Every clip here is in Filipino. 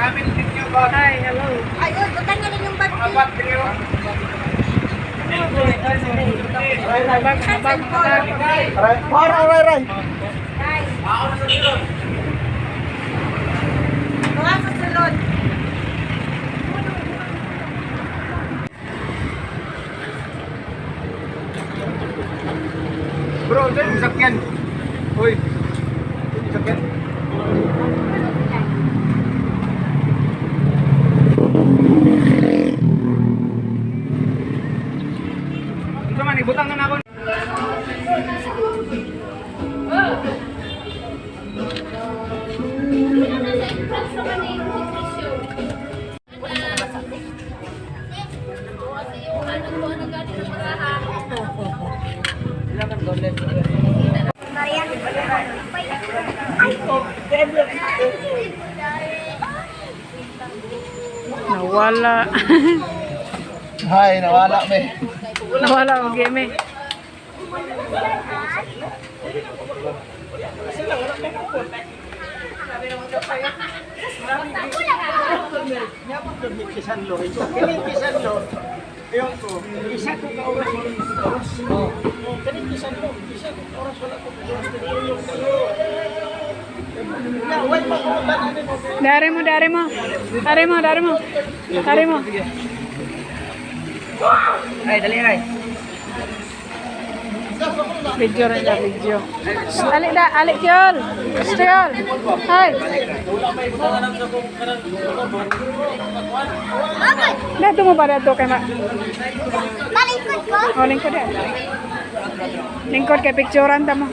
Hi, hello. Ay, oy, butang nga rin yung bag. Habag, habag, habag. Aray. Mga susunod. Bro, ito yung sakyan. Uy. Sakyan. Ito man, ibutang na ako. Nawala. Hay, nawala me. Nawala ang game eh. Yung ko, isa ko ka oras mo rin sa oras. Kanin isa ko oras wala ko. Dari mo. Ay, dali ay. Video rin na video. Alik Kyol. Kyol. Hi. Dato mo ba dato kay ma? Malingkod ko. Oh, lingkod yan. Lingkod kay picturean ta mo.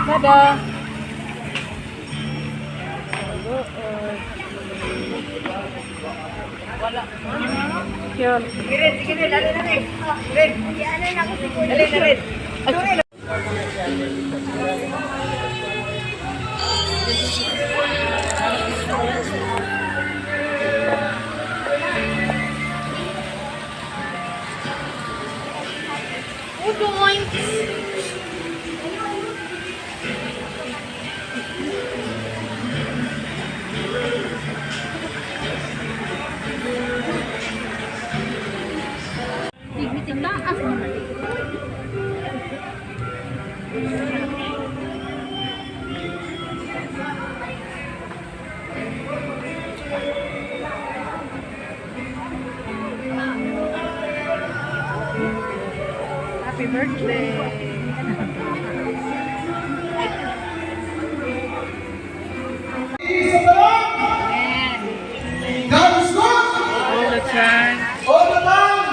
Dadah. Kyol. Sige, dali. Ano na ako siguro. Dali. Happy birthday. God is good. All the time. All the time.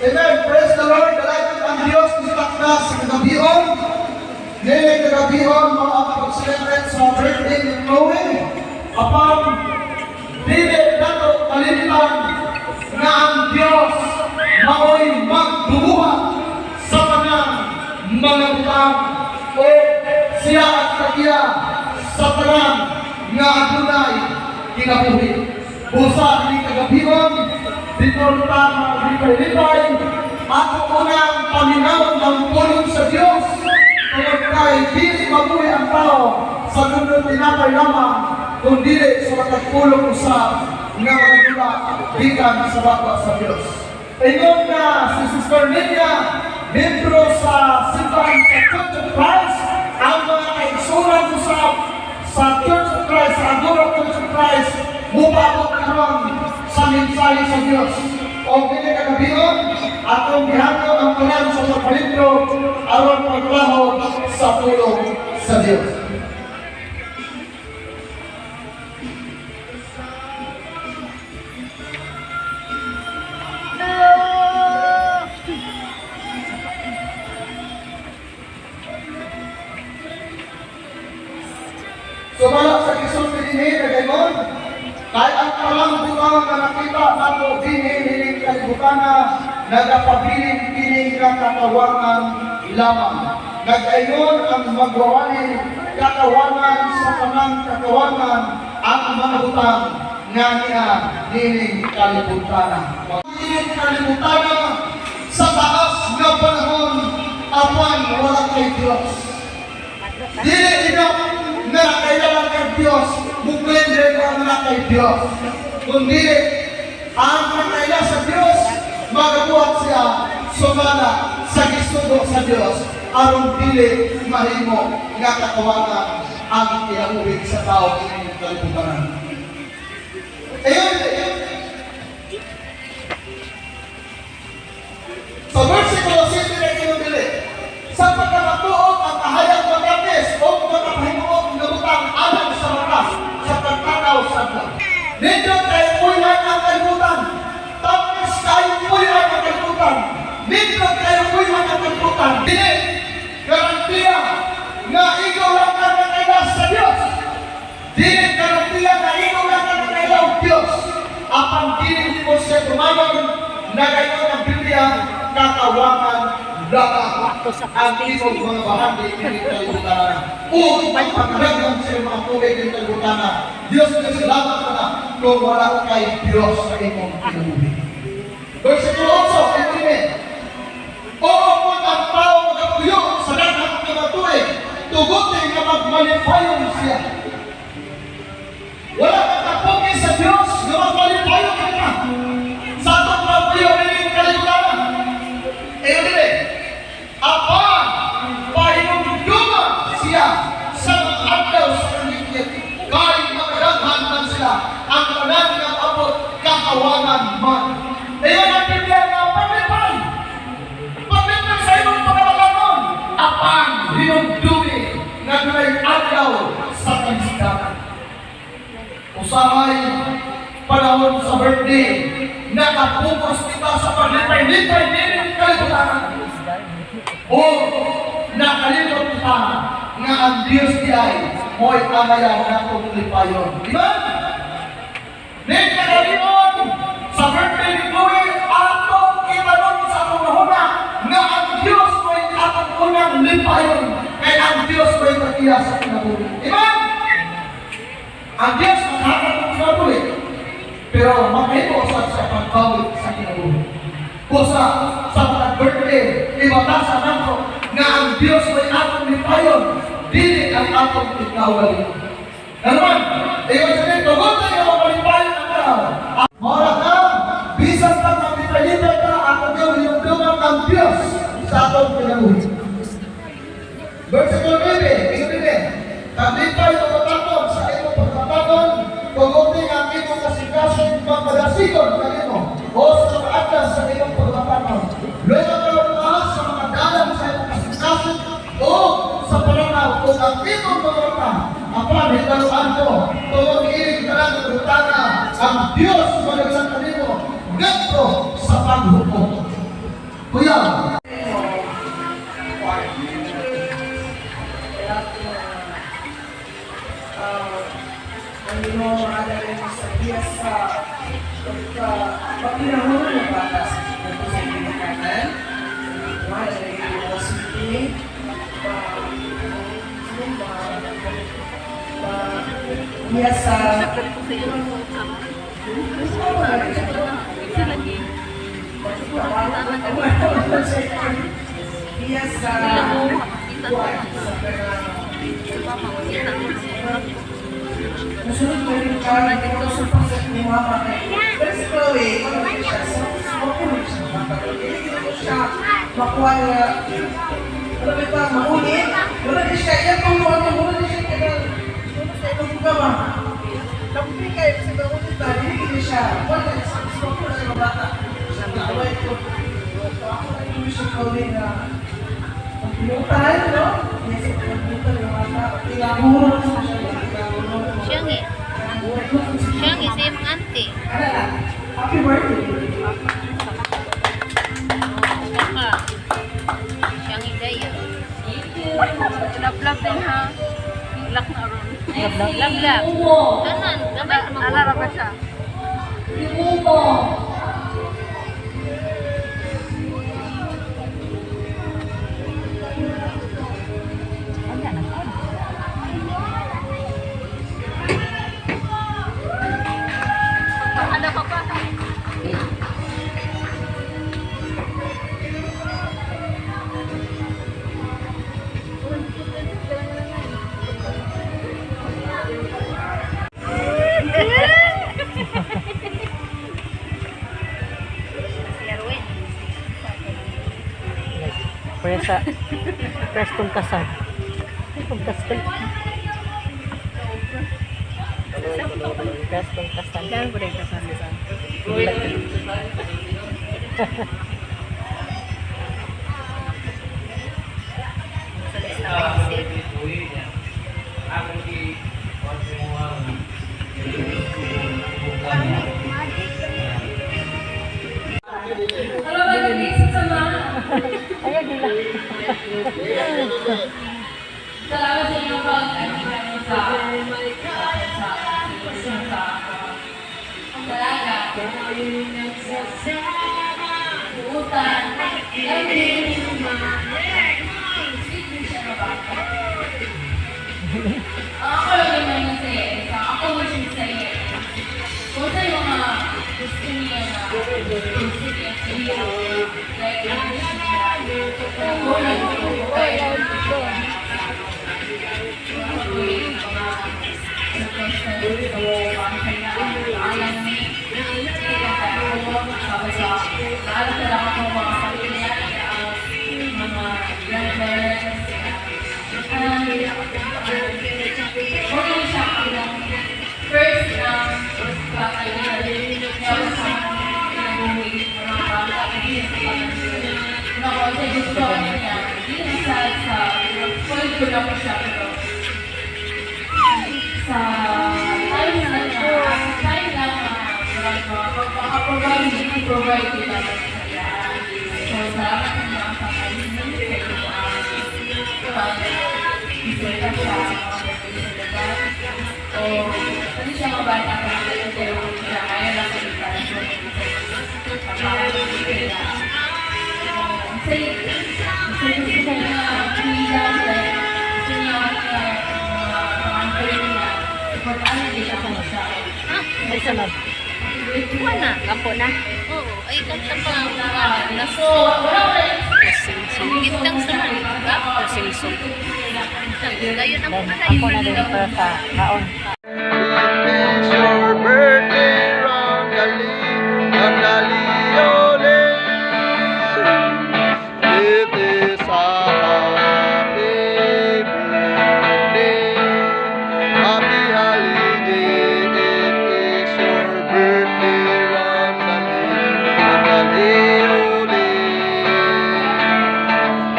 Amen. Praise the Lord. Dalagit ang Diyos istakda sa kagabion. Ngayon kagabion, mga kapag-celebrate sa birthday ni Chloe. Upang dili nato kalimutan na ang Diyos mao'y magbubuhat sa kanang mga butang o siya at katiya sa kanang nga adunay kinabuhi. Busa ni kagabion, dito tama lipay-lipay, ato unang paminaw ng pulong sa Diyos. Tungod kay dili mabuhi ang tao sa nunod tinapay lamang, kundi sa matagpulong usap nga magdula gikan sa baba sa Diyos. Ingon na si Sister Lydia, membro sa simbahan sa Church of Christ, ang mga kaigsuran usap sa Church of Christ, sa Adora Church of Christ, mupabot karon sa mensahe sa Diyos. O dili kagabion, atong gihanto ang tanan sa pagpalibro aron paglahod sa pulong sa Dios. Sumala sa kisong pinili na gano'n, kahit ang palang butang na nakita nato dinihiling kalibutan na nagapabiling-piling katawangan lamang. Nag-ayon ang magwawalin katawangan sa panang katawangan ang mga butang nga niya niling kalibutan na. Niling kalibutan na sa taas nga panahon apan wala kay Diyos. Dili ina na nakailangan kay Diyos, muklen rin ang na kay Diyos. Kundi ang nakailangan sa Diyos, magabuhat siya sumala sa gisugo sa Diyos, aron dili mahimo nga katawangan ang kinaubig sa tao ng kalibutan. Ayun, sa versikulo 7 na kinubili, sa pagkakatuog ang kahayag magapis o magkapahimuog ng butang alam sa matas sa pagtanaw sa adlaw. Nindot kayo puyan ang kalibutan, tapos kayo puyan ang kalibutan. Nindot kayo puyan ang kalibutan. Dili, garantiya na ikaw lang ang nakailas sa Diyos. Dili, garantiya na ikaw lang ang nakailaw Diyos. Apang dili mo siya tumayon na kayo ng Biblia katawangan dapat ang isang mga bahagi ng kalibutan. Upang pagkaragam sa mga tubig ng kalibutan. Diyos na salamat ka na kung wala kay Diyos sa imong pinubig. Versikulo 8, Amen. Oo kung ang tao magatuyo sa lahat ng mga tubig, tugutin na magmalipayon siya. Wala kang kapugin sa Diyos na magmalipayon ka na. Sa atong pagpuyo ng kalibutan. Amen. Apang pahinumduman siya sa mga adlaw sa kaligid, kahit makadaghan man sila ang tanan ng abot katawangan man. Ayan ang Biblia na paglipay. Paglipay sa imong pagkakataon, apang hinumdumi na dunay adlaw sa kaligdanan. Usahay panahon sa birthday, nakapokus kita sa paglipay-lipay din kalibutan. O nakalimot kita nga ang Diyos di ay mo'y kamayan na tulipayon. Diba? Nin nakalimot sa birthday ni Chloe, atong itanong sa tunahuna nga ang Diyos mo'y atong unang lipayon kaya ang Diyos mo'y katiya sa kinabuhi. Diba? Ang Diyos makakatong sa kinabuhi, pero makaipo sa pagbawi sa kinabuhi. Kusa sa mga birthday, ibatasan nato nga ang Diyos may atong lipayon, dili ang atong ikawali. Naman, iyon sa nito, tugutin nga mapalipayon ang tao. Mora ka, bisan pag mapipalipay ka, atong yung hinumduman ang Diyos sa atong kinabuhi. Versikulo 9, inunin, taglipay o mataton sa imong pagkataton, tugutin ang imong kasikasin pagpadasigon kanino o sa pag-atlas sa imong pagkataton. Luego ka lumahas sa mga dalang sa imong kasikasin o sa pananaw kung ang imong pagkataton. Apan, hitaluan ko, tungkol ilig ka lang ng rutana, ang Diyos magalang kanino, ganto sa paghukom. Kuya, ang mo ada rin sa biasa pagpinahon ng batas ito sa pinakanan wala rin yung city biasa Masunod mo rin ka, nagkakaroon pa sa kumama kayo. Pero si Chloe, kung siya, makulit siya. Hindi ko siya makuha na, alam ito, makulit. Wala din siya, yan pang mga wala din siya, kaya itong pagkama. Nakulit kayo, kasi makulit ba, hindi siya, wala din siya, makulit siya mga bata. nag-away ko. So ako na yung wish ko na magbutan, no? Yes, magbutan yung mga ilaburo sa siya. Siyangi. Siyangi sa iyong auntie. Ano lang? Happy birthday. Baka. Siyangi dayo. Love din ha. Lak na ron. Love. Kanan. Gabay sa mga. Alara ba siya? Ano ka pa? Si Arwin. Presa. Pres tungkasan. Tungkasan. Pres tungkasan. Kaya po rin kasan dito. Ayan nila. Salamat sa inyo pag-anihan sa talaga. Putan. Ako lang naman masaya. Ako mas masaya. Kung sa yung mga gusto niya na gusto niya sa iyo, like, sa time na provide kita ng kaya. So, salamat sa mga pag-alisin sa isita siya o hindi siya mabata pa pero siya kaya lang sa iparang sa gusto niya pila gusto niya pangangkulin niya pag-alin siya kung siya Ay, salad. Wala. Kapo na? Oo. Ay, kanta pa. Naso. Gitang sa mga. Silsong. Dayo na mo na. Ako na din para sa kaon. It's your birthday, Rongali, Rongali, ole. It is a happy birthday, happy holiday. It is your birthday, Rongali, Rongali, ole.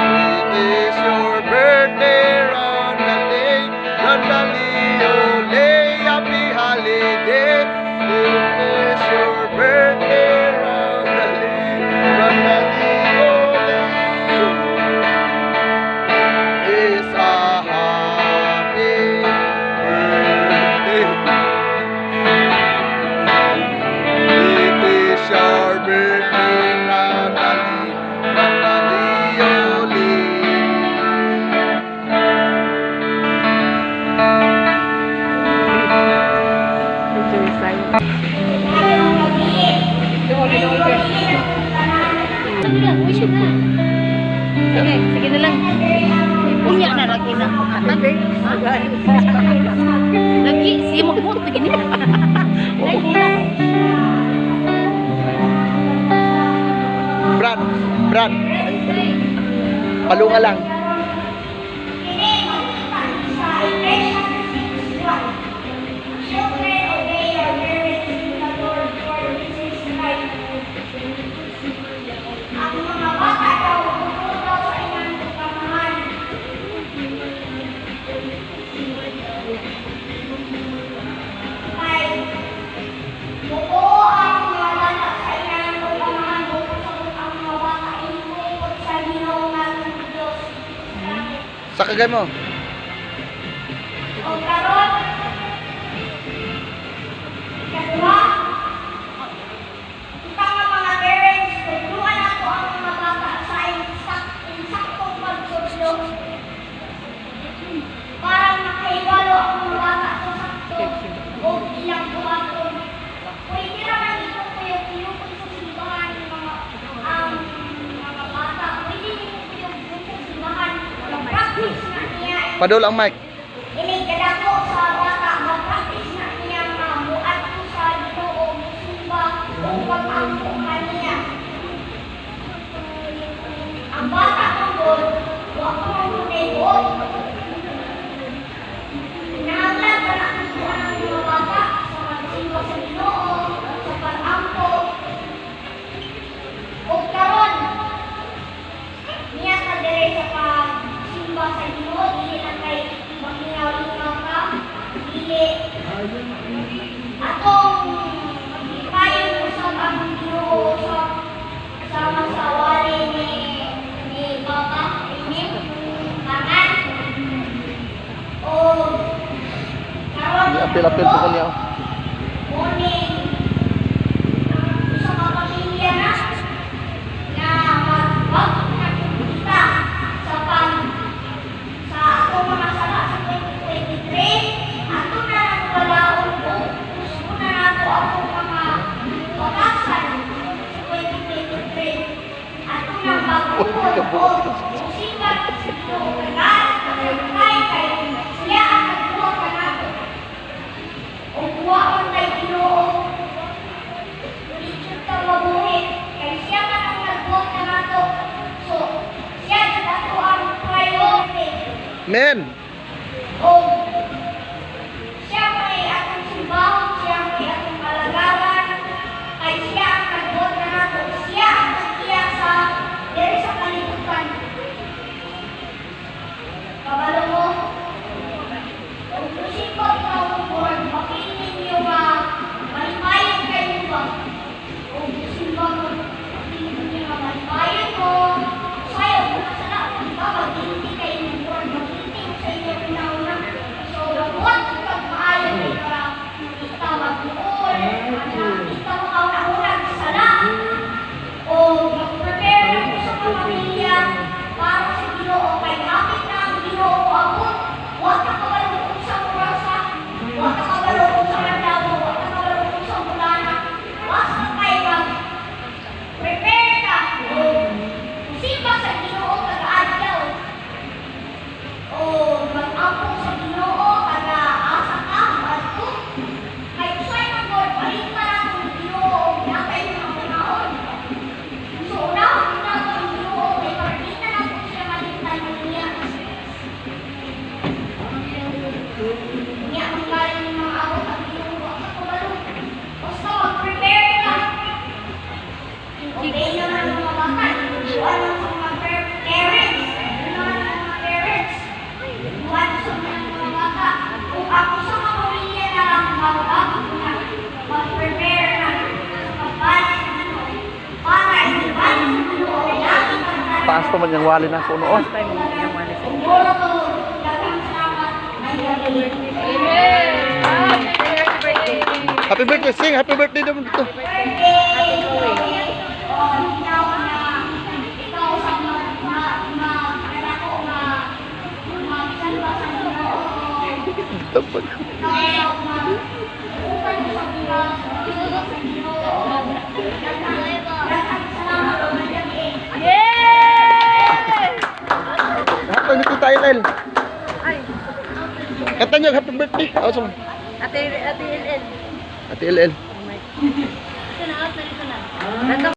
It is your birthday, Rongali, Rongali, ole. Happy holiday. It is your birthday, Rongali, Rongali, ole. It's a happy birthday. It is your birthday, Rongali, Rongali, ole. Enjoy sign. Sige lang. Wish na. Sige. Sige na lang. Punya na lagi na. Lagi. Sige mo mo. Begini. Lagi na. Brad, palunga lang. Sa kagay mo. O karon, kadua, kita nga mga parents, tulungan ako ang mga bata sa insaktong pagtutlo. Para makaibalo ang mga bata sa sakto o ilang buhaton. Pwede naman ito po yung pinupun sa simbahan ng mga bata. Pwede nyo po yung pinupun sa simbahan. Mag-practice na niya. Padul ang mic. Inigdala ko sa bata, mag-practice na niya mamuat ko sa Ginoo, musimba, o pag-ampo kaniya. Ang bata ko doon, huwag ko mamunay doon. Nahanglan ka na ang mga bata sa magsimba sa Ginoo, sa pag-ampo. O karon, niya ka dire sa pagsimba sa Ginoo, dili lang kay maglingaw-lingaw ka, dili. Atong maghipayon ko sa ang Ginoo sa masawali ni Baba, Amen. Tangan. O karon Apil-apil po ko niya. morning sa mga pamilya na magpapakita sa sa ako mga sala sa 2023 ato na nagpalaon ko gusto na nato ako mga bakasan sa 2023 ato na magpapakita ko musikat sa Ginoo kay siya ang nagbuwa ka nato o buwaon kay Ginoo dito ka mabuhi kay siya ka nang nagbuwa ka nato so siya nato ang priority Men. o siya may atong simbahon siya may atong kalagaran kay siya ang nagbuwa ka nato siya ang nagkiya sa diri sa kalibutan kabalo mo kung kusip ko ikaw ang board makinin niyo ba malimayan kayo ba kung kusip ko makinin niyo ba malimayan mo sayo kung nasala kung ba maghinti kayo ng board maghinti mo sa inyo una-una so buwan kung pagmaayon kayo para kita mag-uol kita mo kauna-una sala o mag-prepare na po sa mga pamilya para sa Ginoo kay hapit na ang Ginoo abot huwag ka kabalukong sa kurasa huwag ka kabalukong sa mandago huwag ka kabalukong sa bulana basta kayo mag-prepare ka o simba sa Ginoo kada-adlaw o mag-ampo sa Ginoo kada-asa ka madto kay usay man Lord balik pa na ang Ginoo napay mga panahon so unahon na ang Ginoo kay partita na po siya malimtan niya niya ang galing ng mga abot ang Ginoo wa ka kabalo basta mag-prepare ka okay naman ang mga bata iwan lang sa mga parents iwan lang ang mga parents iwan sa mga bata kung ako sa mga pamilya na lang mag-abot na mag-prepare na sa pagbalik sa Ginoo para hindi balik sa Ginoo lagi ka na Taas pa man yung wali na ko noon. Puro to, dagang salamat. May gabi. Happy birthday, sing. Happy birthday naman dito. Birthday! Oh, ikaw na, ikaw sa magsalba sa Ginoo. Tapos. Ikaw sa upan mo sa buwan, isugot sa Ginoo. Dagang salamat o may gabi. Happy birthday tayo, Lel. Kata niyo, happy birthday. Awesome. Ate LL. Ate LL. Ito na, ito na.